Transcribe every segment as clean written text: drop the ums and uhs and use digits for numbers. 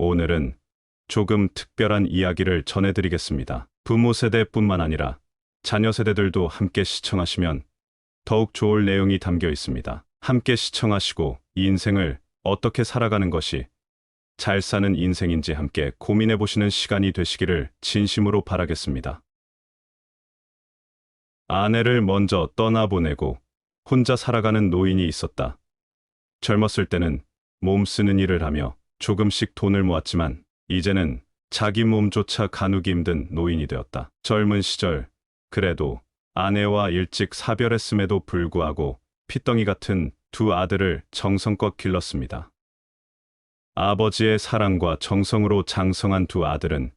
오늘은 조금 특별한 이야기를 전해드리겠습니다. 부모 세대뿐만 아니라 자녀 세대들도 함께 시청하시면 더욱 좋을 내용이 담겨 있습니다. 함께 시청하시고 이 인생을 어떻게 살아가는 것이 잘 사는 인생인지 함께 고민해 보시는 시간이 되시기를 진심으로 바라겠습니다. 아내를 먼저 떠나보내고 혼자 살아가는 노인이 있었다. 젊었을 때는 몸 쓰는 일을 하며 조금씩 돈을 모았지만 이제는 자기 몸조차 가누기 힘든 노인이 되었다. 젊은 시절 그래도 아내와 일찍 사별했음에도 불구하고 핏덩이 같은 두 아들을 정성껏 길렀습니다. 아버지의 사랑과 정성으로 장성한 두 아들은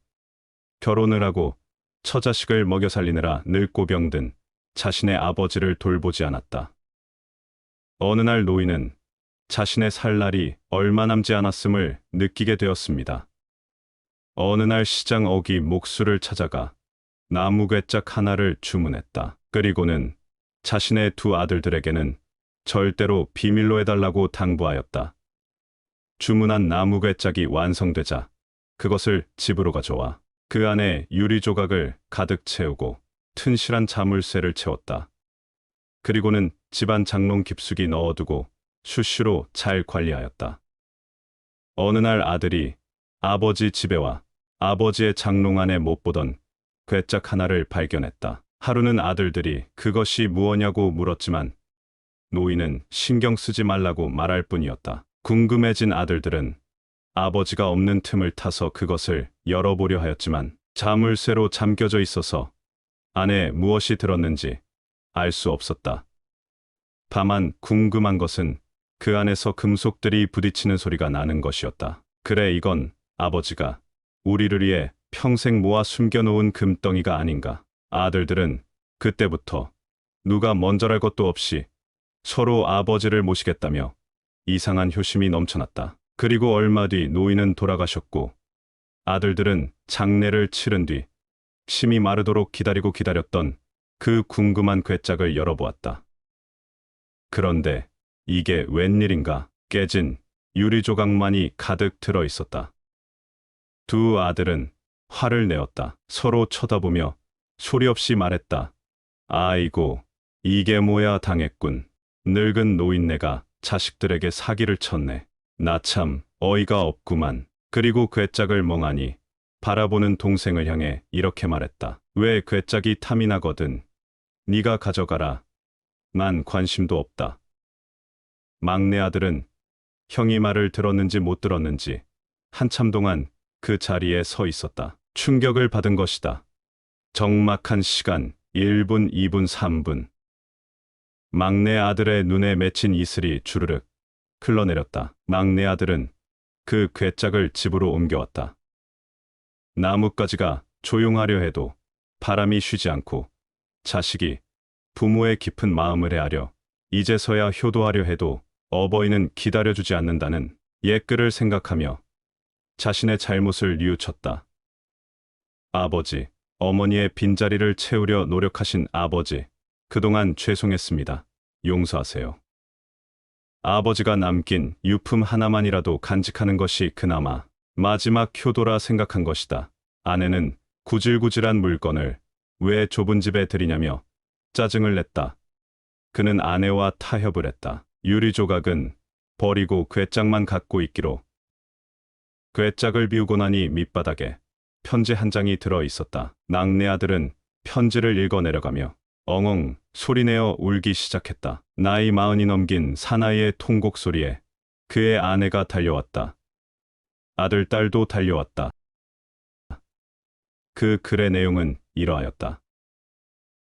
결혼을 하고 처자식을 먹여 살리느라 늙고 병든 자신의 아버지를 돌보지 않았다. 어느 날 노인은 자신의 살 날이 얼마 남지 않았음을 느끼게 되었습니다. 어느 날 시장 어기 목수를 찾아가 나무 괴짝 하나를 주문했다. 그리고는 자신의 두 아들들에게는 절대로 비밀로 해달라고 당부하였다. 주문한 나무 괴짝이 완성되자 그것을 집으로 가져와 그 안에 유리 조각을 가득 채우고 튼실한 자물쇠를 채웠다. 그리고는 집안 장롱 깊숙이 넣어두고 수시로 잘 관리하였다. 어느 날 아들이 아버지 집에 와 아버지의 장롱 안에 못 보던 괴짝 하나를 발견했다. 하루는 아들들이 그것이 무엇냐고 물었지만 노인은 신경 쓰지 말라고 말할 뿐이었다. 궁금해진 아들들은 아버지가 없는 틈을 타서 그것을 열어보려 하였지만 자물쇠로 잠겨져 있어서 안에 무엇이 들었는지 알 수 없었다. 다만 궁금한 것은 그 안에서 금속들이 부딪히는 소리가 나는 것이었다. 그래, 이건 아버지가 우리를 위해 평생 모아 숨겨놓은 금덩이가 아닌가. 아들들은 그때부터 누가 먼저랄 것도 없이 서로 아버지를 모시겠다며 이상한 효심이 넘쳐났다. 그리고 얼마 뒤 노인은 돌아가셨고 아들들은 장례를 치른 뒤 침이 마르도록 기다렸던 그 궁금한 괴짝을 열어보았다. 그런데 이게 웬일인가? 깨진 유리 조각만이 가득 들어 있었다. 두 아들은 화를 내었다. 서로 쳐다보며 소리 없이 말했다. 아이고, 이게 뭐야 당했군. 늙은 노인네가 자식들에게 사기를 쳤네. 나 참 어이가 없구만. 그리고 괴짝을 멍하니 바라보는 동생을 향해 이렇게 말했다. 왜 괴짝이 탐이 나거든. 네가 가져가라. 난 관심도 없다. 막내 아들은 형이 말을 들었는지 못 들었는지 한참 동안 그 자리에 서 있었다. 충격을 받은 것이다. 적막한 시간 1분, 2분, 3분. 막내 아들의 눈에 맺힌 이슬이 주르륵 흘러내렸다. 막내 아들은 그 괴짝을 집으로 옮겨왔다. 나뭇가지가 조용하려 해도 바람이 쉬지 않고 자식이 부모의 깊은 마음을 헤아려 이제서야 효도하려 해도 어버이는 기다려주지 않는다는 옛글을 생각하며 자신의 잘못을 뉘우쳤다. 아버지, 어머니의 빈자리를 채우려 노력하신 아버지, 그동안 죄송했습니다. 용서하세요. 아버지가 남긴 유품 하나만이라도 간직하는 것이 그나마 마지막 효도라 생각한 것이다. 아내는 구질구질한 물건을 왜 좁은 집에 들이냐며 짜증을 냈다. 그는 아내와 타협을 했다. 유리 조각은 버리고 괴짝만 갖고 있기로. 괴짝을 비우고 나니 밑바닥에 편지 한 장이 들어 있었다. 막내 아들은 편지를 읽어 내려가며 엉엉 소리내어 울기 시작했다. 나이 40이 넘긴 사나이의 통곡 소리에 그의 아내가 달려왔다. 아들, 딸도 달려왔다. 그 글의 내용은 이러하였다.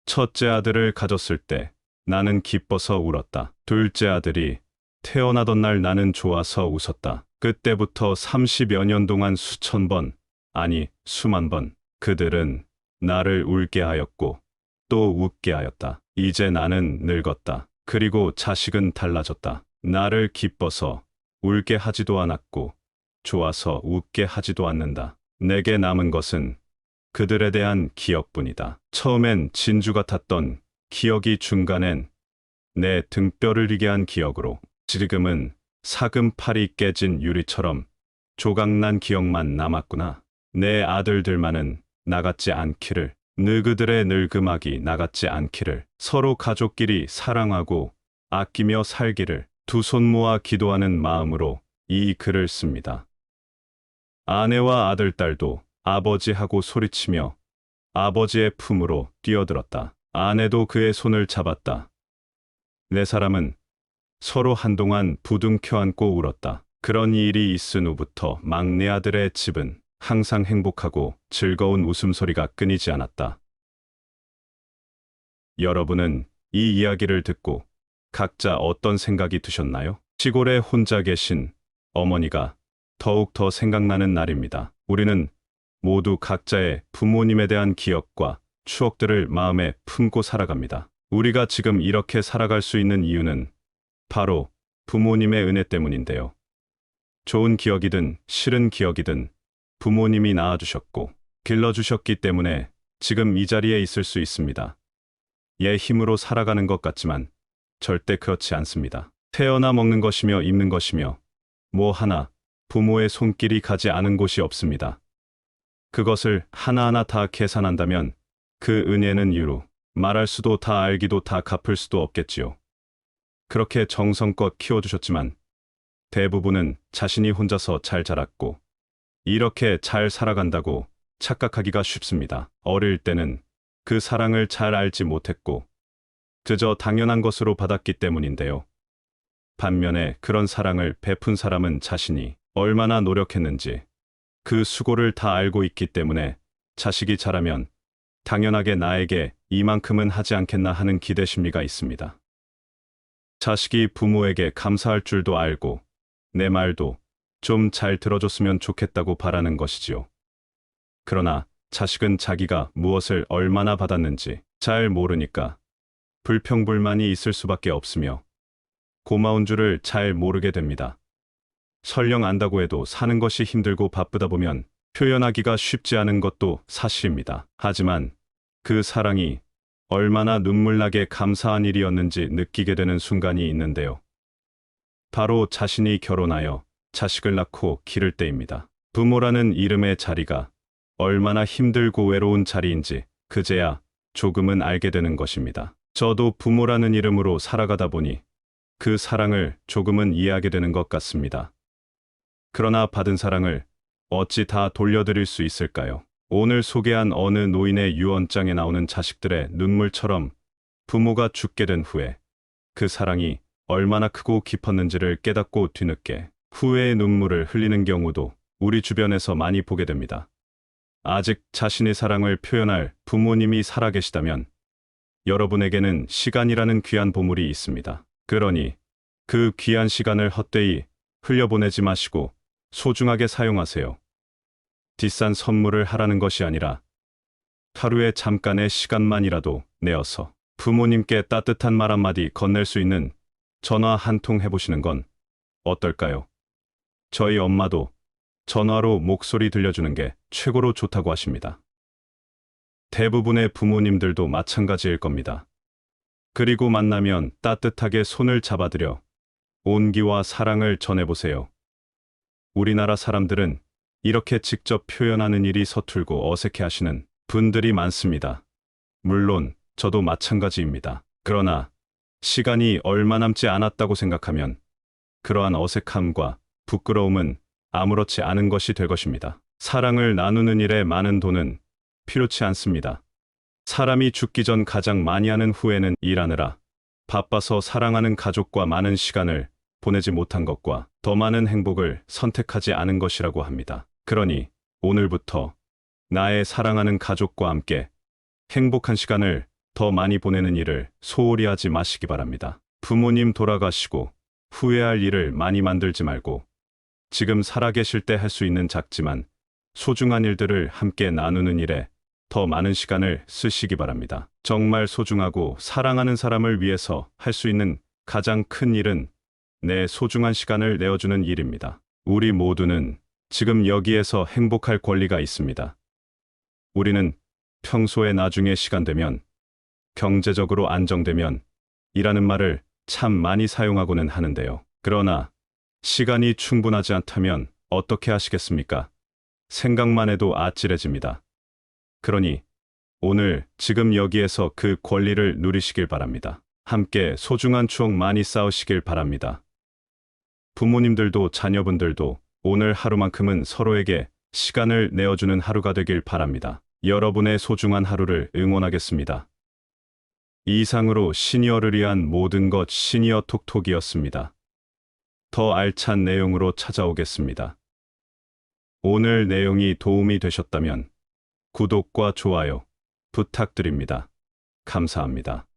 첫째 아들을 가졌을 때 나는 기뻐서 울었다. 둘째 아들이 태어나던 날 나는 좋아서 웃었다. 그때부터 30여 년 동안 수천 번, 아니 수만 번 그들은 나를 울게 하였고 또 웃게 하였다. 이제 나는 늙었다. 그리고 자식은 달라졌다. 나를 기뻐서 울게 하지도 않았고 좋아서 웃게 하지도 않는다. 내게 남은 것은 그들에 대한 기억뿐이다. 처음엔 진주 같았던 기억이 중간엔 내 등뼈를 리게 한 기억으로, 지금은 사금팔이 깨진 유리처럼 조각난 기억만 남았구나. 내 아들들만은 나같지 않기를, 너그들의 늙음악이 나같지 않기를, 서로 가족끼리 사랑하고 아끼며 살기를 두 손 모아 기도하는 마음으로 이 글을 씁니다. 아내와 아들, 딸도 아버지하고 소리치며 아버지의 품으로 뛰어들었다. 아내도 그의 손을 잡았다. 네 사람은 서로 한동안 부둥켜 안고 울었다. 그런 일이 있은 후부터 막내 아들의 집은 항상 행복하고 즐거운 웃음소리가 끊이지 않았다. 여러분은 이 이야기를 듣고 각자 어떤 생각이 드셨나요? 시골에 혼자 계신 어머니가 더욱 더 생각나는 날입니다. 우리는 모두 각자의 부모님에 대한 기억과 추억들을 마음에 품고 살아갑니다. 우리가 지금 이렇게 살아갈 수 있는 이유는 바로 부모님의 은혜 때문인데요. 좋은 기억이든 싫은 기억이든 부모님이 낳아주셨고 길러주셨기 때문에 지금 이 자리에 있을 수 있습니다. 얘 힘으로 살아가는 것 같지만 절대 그렇지 않습니다. 태어나 먹는 것이며 입는 것이며 뭐 하나 부모의 손길이 가지 않은 곳이 없습니다. 그것을 하나하나 다 계산한다면 그 은혜는 이루 말할 수도 다 알기도 다 갚을 수도 없겠지요. 그렇게 정성껏 키워주셨지만 대부분은 자신이 혼자서 잘 자랐고 이렇게 잘 살아간다고 착각하기가 쉽습니다. 어릴 때는 그 사랑을 잘 알지 못했고 그저 당연한 것으로 받았기 때문인데요. 반면에 그런 사랑을 베푼 사람은 자신이 얼마나 노력했는지 그 수고를 다 알고 있기 때문에 자식이 자라면 당연하게 나에게 이만큼은 하지 않겠나 하는 기대 심리가 있습니다. 자식이 부모에게 감사할 줄도 알고 내 말도 좀 잘 들어줬으면 좋겠다고 바라는 것이지요. 그러나 자식은 자기가 무엇을 얼마나 받았는지 잘 모르니까 불평불만이 있을 수밖에 없으며 고마운 줄을 잘 모르게 됩니다. 설령 안다고 해도 사는 것이 힘들고 바쁘다 보면 표현하기가 쉽지 않은 것도 사실입니다. 하지만 그 사랑이 얼마나 눈물나게 감사한 일이었는지 느끼게 되는 순간이 있는데요. 바로 자신이 결혼하여 자식을 낳고 기를 때입니다. 부모라는 이름의 자리가 얼마나 힘들고 외로운 자리인지 그제야 조금은 알게 되는 것입니다. 저도 부모라는 이름으로 살아가다 보니 그 사랑을 조금은 이해하게 되는 것 같습니다. 그러나 받은 사랑을 어찌 다 돌려드릴 수 있을까요? 오늘 소개한 어느 노인의 유언장에 나오는 자식들의 눈물처럼 부모가 죽게 된 후에 그 사랑이 얼마나 크고 깊었는지를 깨닫고 뒤늦게 후회의 눈물을 흘리는 경우도 우리 주변에서 많이 보게 됩니다. 아직 자신의 사랑을 표현할 부모님이 살아계시다면 여러분에게는 시간이라는 귀한 보물이 있습니다. 그러니 그 귀한 시간을 헛되이 흘려보내지 마시고 소중하게 사용하세요. 비싼 선물을 하라는 것이 아니라 하루에 잠깐의 시간만이라도 내어서 부모님께 따뜻한 말 한마디 건넬 수 있는 전화 한 통 해보시는 건 어떨까요? 저희 엄마도 전화로 목소리 들려주는 게 최고로 좋다고 하십니다. 대부분의 부모님들도 마찬가지일 겁니다. 그리고 만나면 따뜻하게 손을 잡아드려 온기와 사랑을 전해보세요. 우리나라 사람들은 이렇게 직접 표현하는 일이 서툴고 어색해하시는 분들이 많습니다. 물론 저도 마찬가지입니다. 그러나 시간이 얼마 남지 않았다고 생각하면 그러한 어색함과 부끄러움은 아무렇지 않은 것이 될 것입니다. 사랑을 나누는 일에 많은 돈은 필요치 않습니다. 사람이 죽기 전 가장 많이 하는 후회는 일하느라 바빠서 사랑하는 가족과 많은 시간을 보내지 못한 것과 더 많은 행복을 선택하지 않은 것이라고 합니다. 그러니 오늘부터 나의 사랑하는 가족과 함께 행복한 시간을 더 많이 보내는 일을 소홀히 하지 마시기 바랍니다. 부모님 돌아가시고 후회할 일을 많이 만들지 말고 지금 살아계실 때 할 수 있는 작지만 소중한 일들을 함께 나누는 일에 더 많은 시간을 쓰시기 바랍니다. 정말 소중하고 사랑하는 사람을 위해서 할 수 있는 가장 큰 일은 내 소중한 시간을 내어주는 일입니다. 우리 모두는 지금 여기에서 행복할 권리가 있습니다. 우리는 평소에 나중에 시간 되면, 경제적으로 안정되면 이라는 말을 참 많이 사용하고는 하는데요. 그러나 시간이 충분하지 않다면 어떻게 하시겠습니까? 생각만 해도 아찔해집니다. 그러니 오늘 지금 여기에서 그 권리를 누리시길 바랍니다. 함께 소중한 추억 많이 쌓으시길 바랍니다. 부모님들도 자녀분들도 오늘 하루만큼은 서로에게 시간을 내어주는 하루가 되길 바랍니다. 여러분의 소중한 하루를 응원하겠습니다. 이상으로 시니어를 위한 모든 것 시니어 톡톡이었습니다. 더 알찬 내용으로 찾아오겠습니다. 오늘 내용이 도움이 되셨다면 구독과 좋아요 부탁드립니다. 감사합니다.